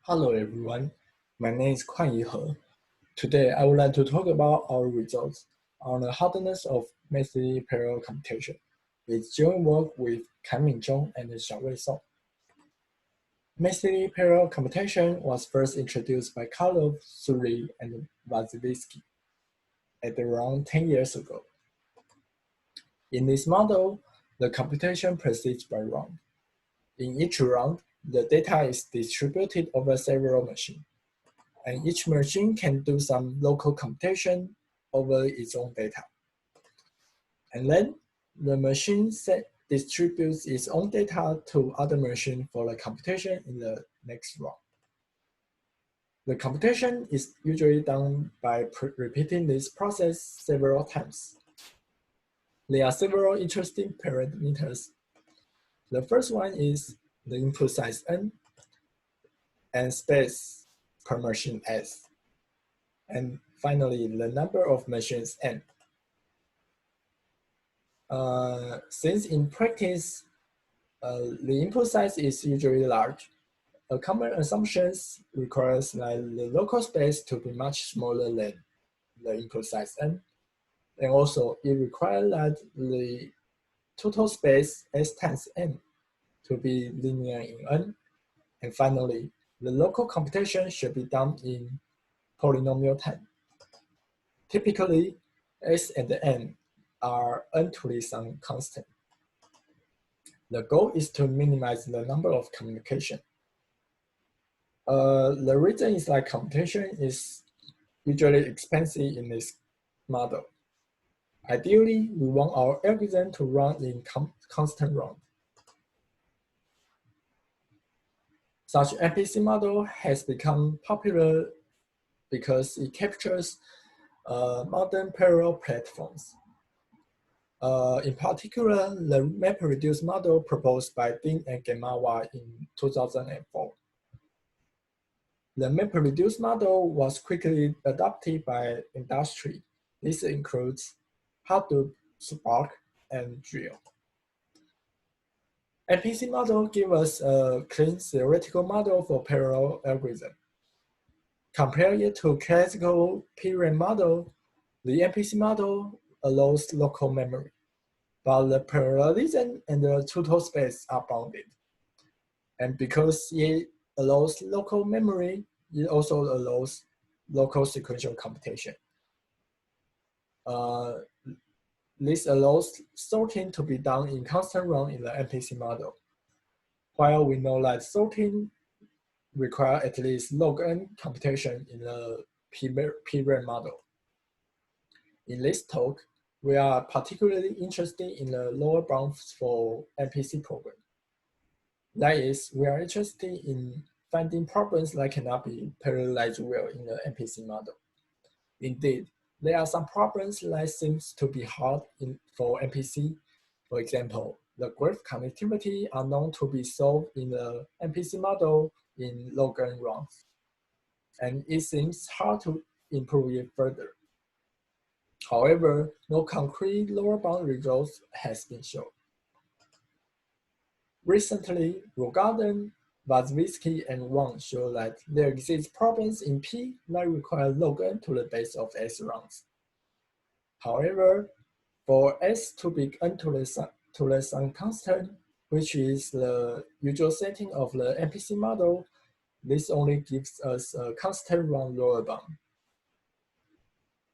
Hello everyone, my name is Kuan-Yi. Today I would like to talk about our results on the hardness of massively parallel computation with joint work with Chung and Xiaorui. Massively parallel computation was first introduced by Xiaorui and Vasilevsky at around 10 years ago. In this model, the computation proceeds by round. In each round, the data is distributed over several machines, and each machine can do some local computation over its own data. And then the machine distributes its own data to other machines for the computation in the next round. The computation is usually done by repeating this process several times. There are several interesting parameters. The first one is the input size n and space per machine s. And finally, the number of machines n. Since in practice, the input size is usually large, a common assumption requires that the local space to be much smaller than the input size n. And also, it requires that the total space s times n to be linear in n. And finally, the local computation should be done in polynomial time. Typically, s and n are n to the some constant. The goal is to minimize the number of communication. The reason is that computation is usually expensive in this model. Ideally, we want our algorithm to run in constant round. Such MPC model has become popular because it captures modern parallel platforms. In particular, the MapReduce model proposed by Ding and Gemawa in 2004. The MapReduce model was quickly adopted by industry. This includes Hadoop, Spark, and Drill. MPC model gives us a clean theoretical model for parallel algorithm. Compare it to classical PRAM model, the MPC model allows local memory, but the parallelism and the total space are bounded. And because it allows local memory, it also allows local sequential computation. This allows sorting to be done in constant run in the MPC model, while we know that sorting requires at least log n computation in the PRAM model. In this talk, we are particularly interested in the lower bounds for MPC program. That is, we are interested in finding problems that cannot be parallelized well in the MPC model. Indeed, there are some problems that seem to be hard for MPC. For example, the graph connectivity are known to be solved in the MPC model in log n rounds, and it seems hard to improve it further. However, no concrete lower bound results has been shown. Recently, Rogaden, Vasilevsky, and Wang show that there exist problems in P that require log n to the base of S rounds. However, for S to be n to the some constant, which is the usual setting of the MPC model, this only gives us a constant round lower bound.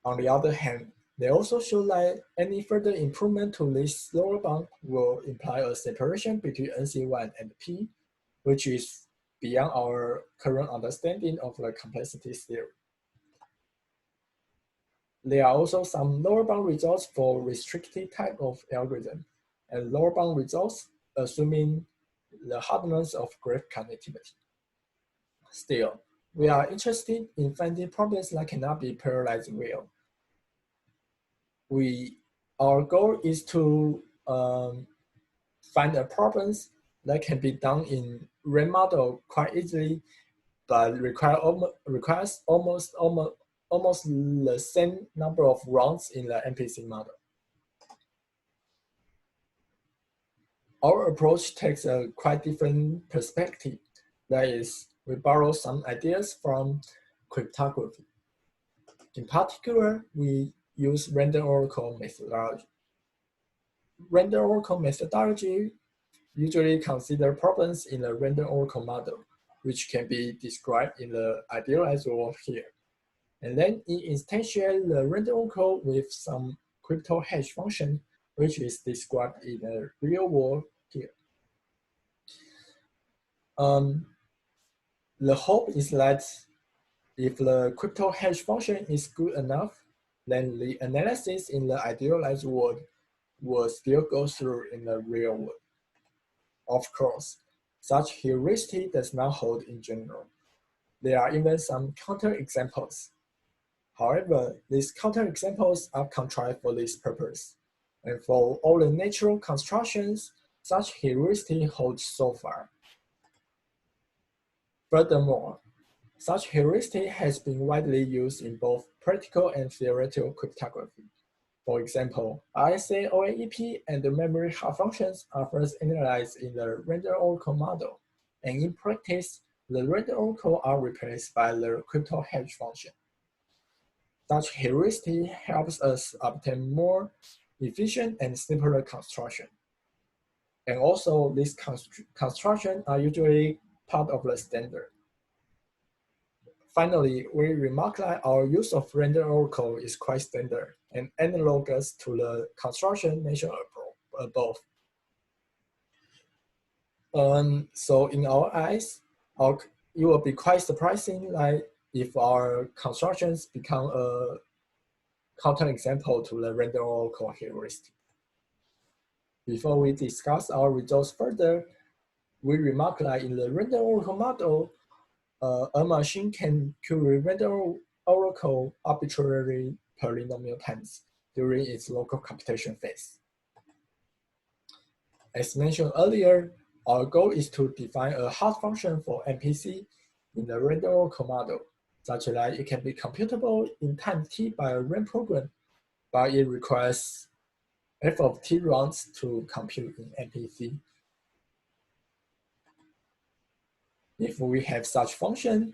On the other hand, they also show that any further improvement to this lower bound will imply a separation between NC1 and P, which is beyond our current understanding of the complexity theory. There are also some lower bound results for restricted type of algorithm, and lower bound results assuming the hardness of graph connectivity. Still, we are interested in finding problems that cannot be parallelized well. Our goal is to find a problems that can be done in RAM model quite easily, but requires almost the same number of rounds in the MPC model. Our approach takes a quite different perspective. That is, we borrow some ideas from cryptography. In particular, we use random oracle methodology. Random oracle methodology usually consider problems in the random oracle model, which can be described in the idealized world here. And then it instantiates the random oracle with some crypto hash function, which is described in the real world here. The hope is that if the crypto hash function is good enough, then the analysis in the idealized world will still go through in the real world. Of course, such heuristic does not hold in general. There are even some counterexamples. However, these counterexamples are contrived for this purpose. And for all the natural constructions, such heuristic holds so far. Furthermore, such heuristic has been widely used in both practical and theoretical cryptography. For example, RSA OAEP and the memory hard functions are first analyzed in the random oracle model, and in practice, the random oracle are replaced by the crypto hash function. Such heuristic helps us obtain more efficient and simpler construction. And also, these constructions are usually part of the standard. Finally, we remark that our use of random oracle is quite standard and analogous to the construction mentioned above. So in our eyes, it will be quite surprising that if our constructions become a counterexample to the random oracle heuristic. Before we discuss our results further, we remark that in the random oracle model, a machine can query random oracle arbitrary polynomial times during its local computation phase. As mentioned earlier, our goal is to define a hard function for MPC in the random oracle model, such that it can be computable in time t by a RAM program, but it requires f of t rounds to compute in MPC. If we have such function,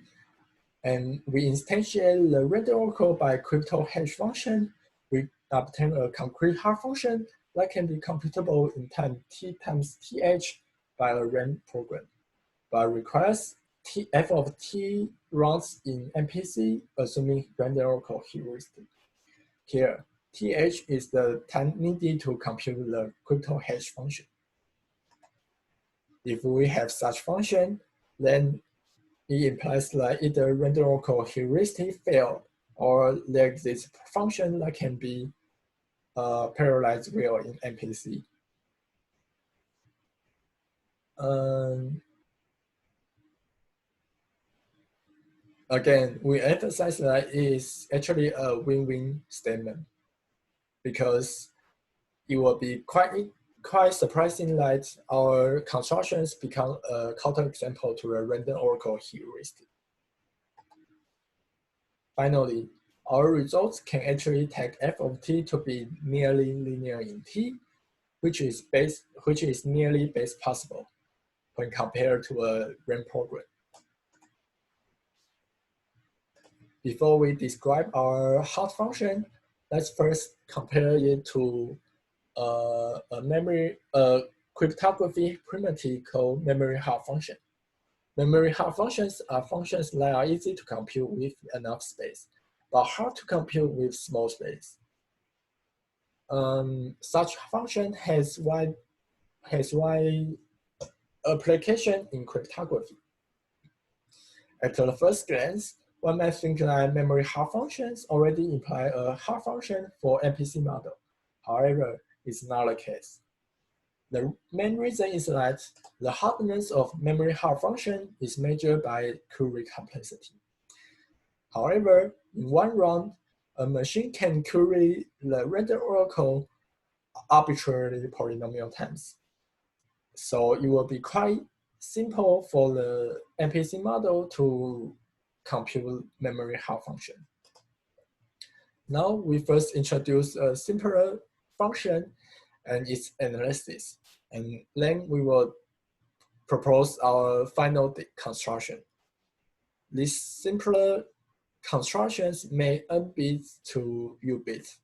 and we instantiate the random oracle by crypto hash function, we obtain a concrete hard function that can be computable in time t times th by a RAM program, but requires f of t rounds in MPC, assuming random oracle heuristic. Here, th is the time needed to compute the crypto hash function. If we have such function, then it implies that either random oracle heuristic failed or there exists a function that can be parallelized well in MPC. Again, we emphasize that it is actually a win-win statement because it will be quite surprising that our constructions become a counterexample to a random oracle heuristic. Finally, our results can actually take f of t to be nearly linear in t, which is nearly best possible when compared to a RAM program. Before we describe our hard function, let's first compare it to a cryptography primitive called memory hard function. Memory hard functions are functions that are easy to compute with enough space, but hard to compute with small space. Such function has wide application in cryptography. At the first glance, one might think that memory hard functions already imply a hard function for MPC model. However, it's not the case. The main reason is that the hardness of memory hard function is measured by query complexity. However, in one round, a machine can query the random oracle arbitrarily polynomial times. So it will be quite simple for the MPC model to compute memory hard function. Now we first introduce a simpler function and its analysis, and then we will propose our final construction. These simpler constructions may n bits to u bits.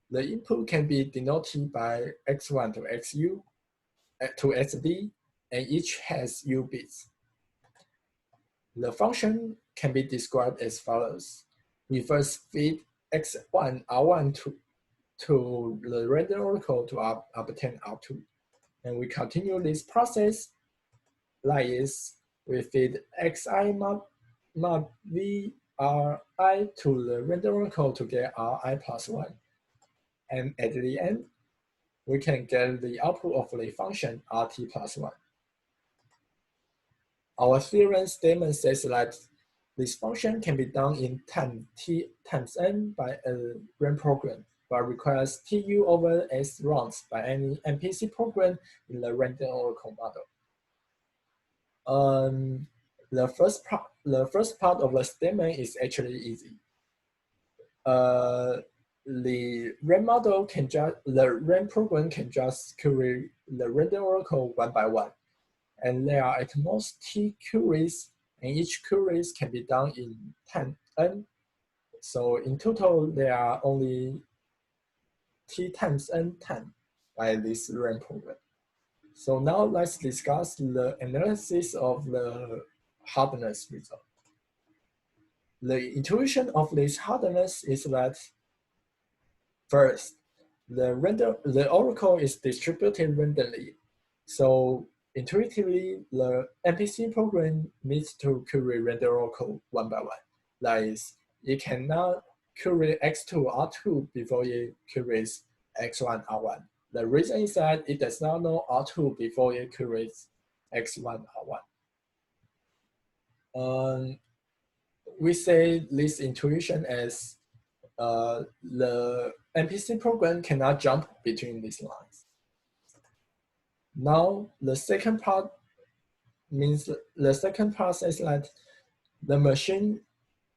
The input can be denoted by x1 to xu to xb, and each has u bits. The function can be described as follows. We first feed x1, r1 to the random oracle to obtain r2. And we continue this process like this. We feed xi mod v ri to the random oracle to get ri plus 1. And at the end, we can get the output of the function rt plus 1. Our theorem statement says that this function can be done in time t times n by a RAM program, but requires tu over s rounds by any MPC program in the random oracle model. The first part of the statement is actually easy. The RAM program can just query the random oracle one by one, and there are at most t queries, and each queries can be done in time n. So in total, there are only t times n time by this RAM program. So now let's discuss the analysis of the hardness result. The intuition of this hardness is that first, the oracle is distributed randomly. So intuitively, the MPC program needs to query random oracle one by one. That is, it cannot query x2, r2 before it queries x1, r1. The reason is that it does not know r2 before it queries x1, r1. We say this intuition as the MPC program cannot jump between these lines. Now, the second part says that the machine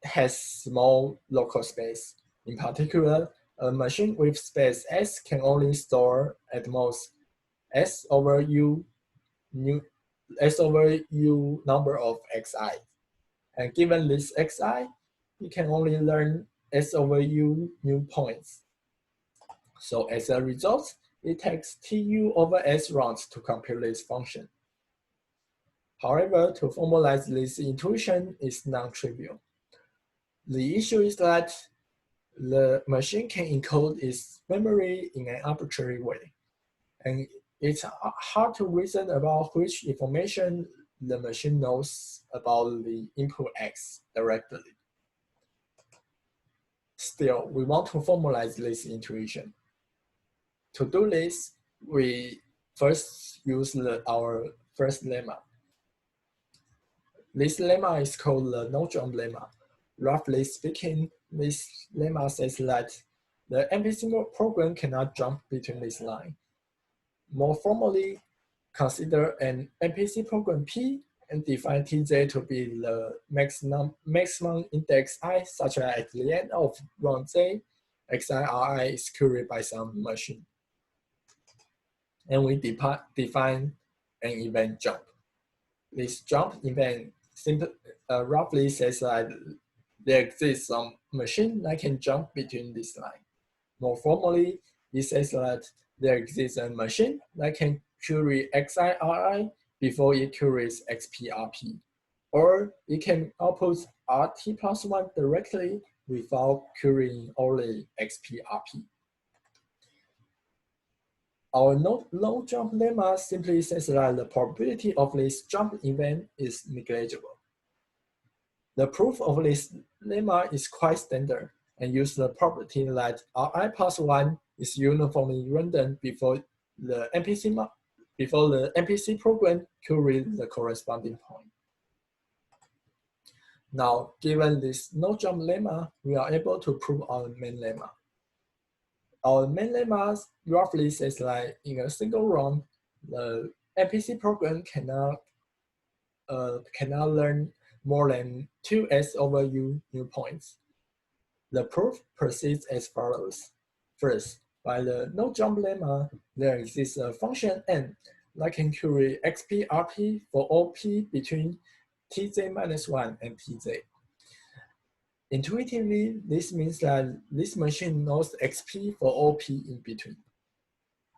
has small local space. In particular, a machine with space S can only store at most S over U number of xi. And given this xi, you can only learn S over U new points. So as a result, it takes tu over s rounds to compute this function. However, to formalize this intuition is non-trivial. The issue is that the machine can encode its memory in an arbitrary way, and it's hard to reason about which information the machine knows about the input x directly. Still, we want to formalize this intuition. To do this, we first use our first lemma. This lemma is called the no-jump lemma. Roughly speaking, this lemma says that the MPC program cannot jump between this line. More formally, consider an MPC program P and define Tj to be the maximum index I, such that at the end of round J, xi is queried by some machine. And we define an event jump. This jump event roughly says that there exists some machine that can jump between this line. More formally, it says that there exists a machine that can query xi before it queries xp-rp, or it can output rt plus 1 directly without querying only xp-rp. Our no-jump lemma simply says that the probability of this jump event is negligible. The proof of this lemma is quite standard and uses the property that ri plus 1 is uniformly random before the MPC program queries the corresponding point. Now, given this no-jump lemma, we are able to prove our main lemma. Our main lemma roughly says that in a single round, the MPC program cannot learn more than 2s over u new points. The proof proceeds as follows. First, by the no-jump lemma, there exists a function n that can query xp-rp for all p between tj minus 1 and tj. Intuitively, this means that this machine knows xp for all p in between.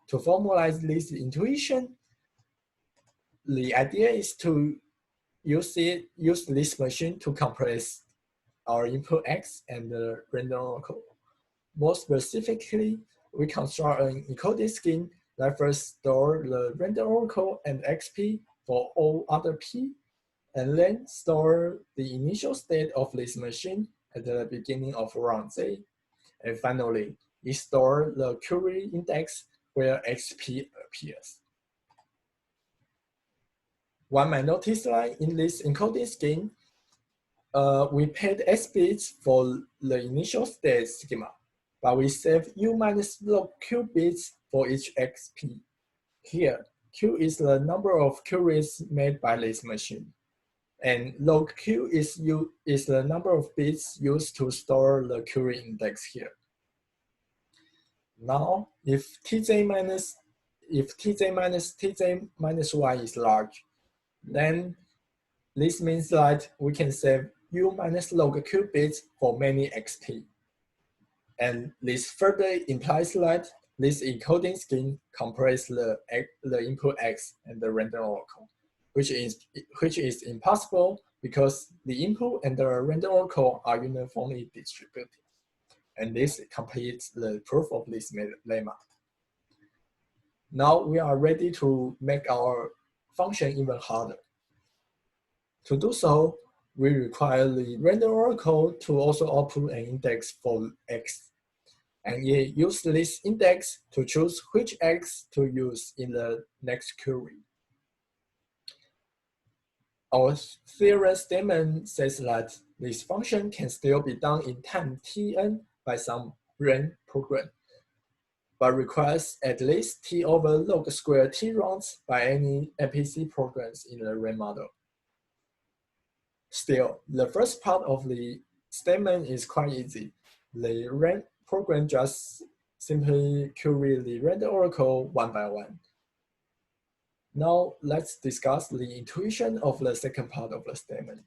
To formalize this intuition, the idea is to use this machine to compress our input x and the random oracle. More specifically, we construct an encoding scheme that first store the random oracle and xp for all other p, and then store the initial state of this machine at the beginning of round z. And finally, it stores the query index where xp appears. One might notice that in this encoding scheme, we paid s bits for the initial state schema, but we save u minus log q bits for each xp. Here, q is the number of queries made by this machine, and log q is the number of bits used to store the query index here. Now, if tj minus tj minus 1 is large, then this means that we can save u minus log q bits for many xp. And this further implies that this encoding scheme compresses the input x and the random oracle, which is impossible because the input and the random oracle are uniformly distributed. And this completes the proof of this lemma. Now we are ready to make our function even harder. To do so, we require the random oracle to also output an index for x, and use this index to choose which x to use in the next query. Our theorem statement says that this function can still be done in time tn by some ran program, but requires at least t over log square t rounds by any MPC programs in the ran model. Still, the first part of the statement is quite easy. The ran program just simply query the random oracle one by one. Now let's discuss the intuition of the second part of the statement.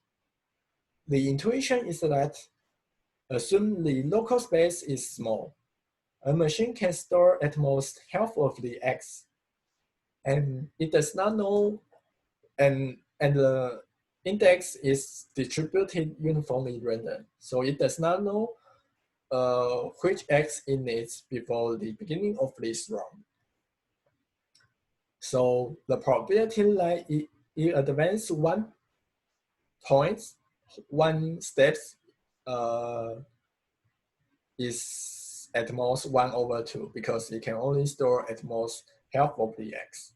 The intuition is that assume the local space is small. A machine can store at most half of the x, and it does not know, and the index is distributed uniformly random, so it does not know which x it needs before the beginning of this round. So the probability that it advances 1 steps is at most 1 over 2 because it can only store at most half of the x.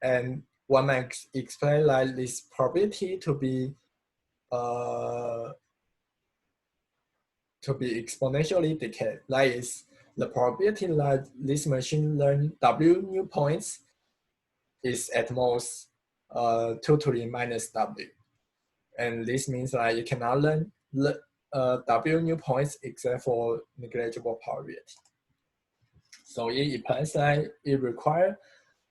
And one might explain like this probability to be exponentially decayed. That is, the probability that this machine learn w new points is at most 2 to the minus w. And this means that you cannot learn w new points except for negligible probability. So it implies that it requires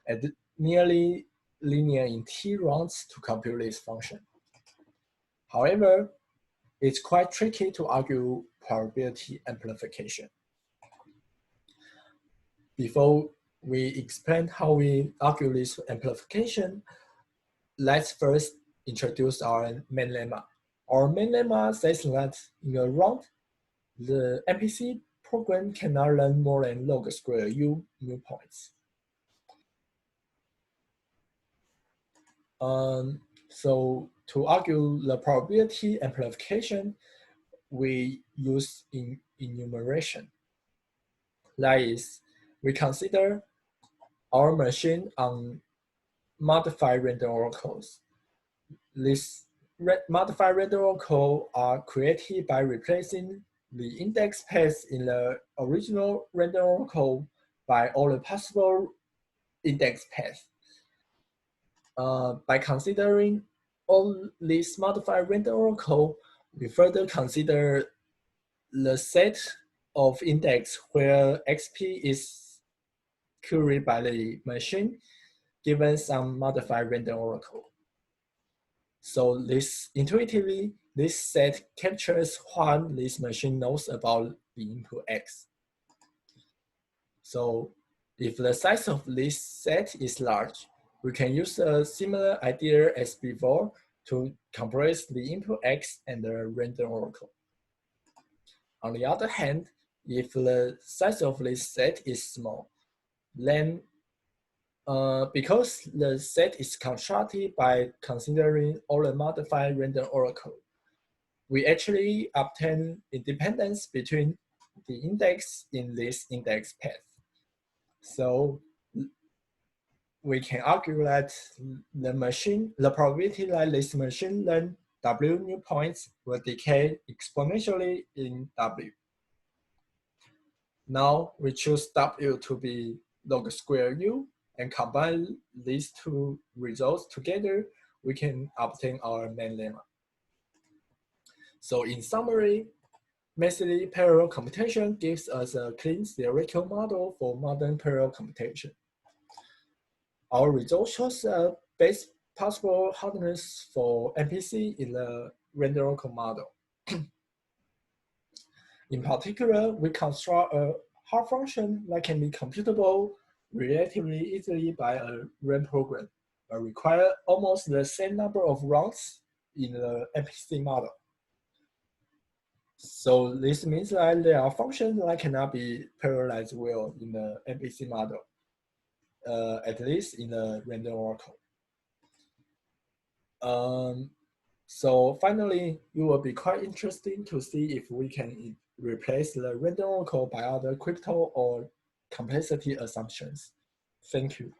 a nearly linear in t rounds to compute this function. However, it's quite tricky to argue probability amplification. Before we explain how we argue this amplification, let's first introduce our main lemma. Our main lemma says that in a round, the MPC program cannot learn more than log square u new points. So to argue the probability amplification, we use enumeration. That is, we consider our machine on modified random oracles. These modified random oracles are created by replacing the index path in the original random oracle by all the possible index paths. By considering all these modified random oracle, we further consider the set of index where xp is queried by the machine given some modified random oracle. So intuitively, this set captures what this machine knows about the input X. So if the size of this set is large, we can use a similar idea as before to compress the input X and the random oracle. On the other hand, if the size of this set is small, then because the set is constructed by considering all the modified random oracle, we actually obtain independence between the index in this index path. So we can argue that the probability that this machine learn W new points will decay exponentially in W. Now we choose W to be log square U and combine these two results together, we can obtain our main lemma. So in summary, massively parallel computation gives us a clean theoretical model for modern parallel computation. Our result shows a best possible hardness for MPC in the random oracle model. In particular, we construct a hard function that can be computable relatively easily by a RAM program, but require almost the same number of rounds in the MPC model. So this means that there are functions that cannot be parallelized well in the MPC model, at least in the random oracle. So finally, it will be quite interesting to see if we can replace the random oracle by other crypto or complexity assumptions. Thank you.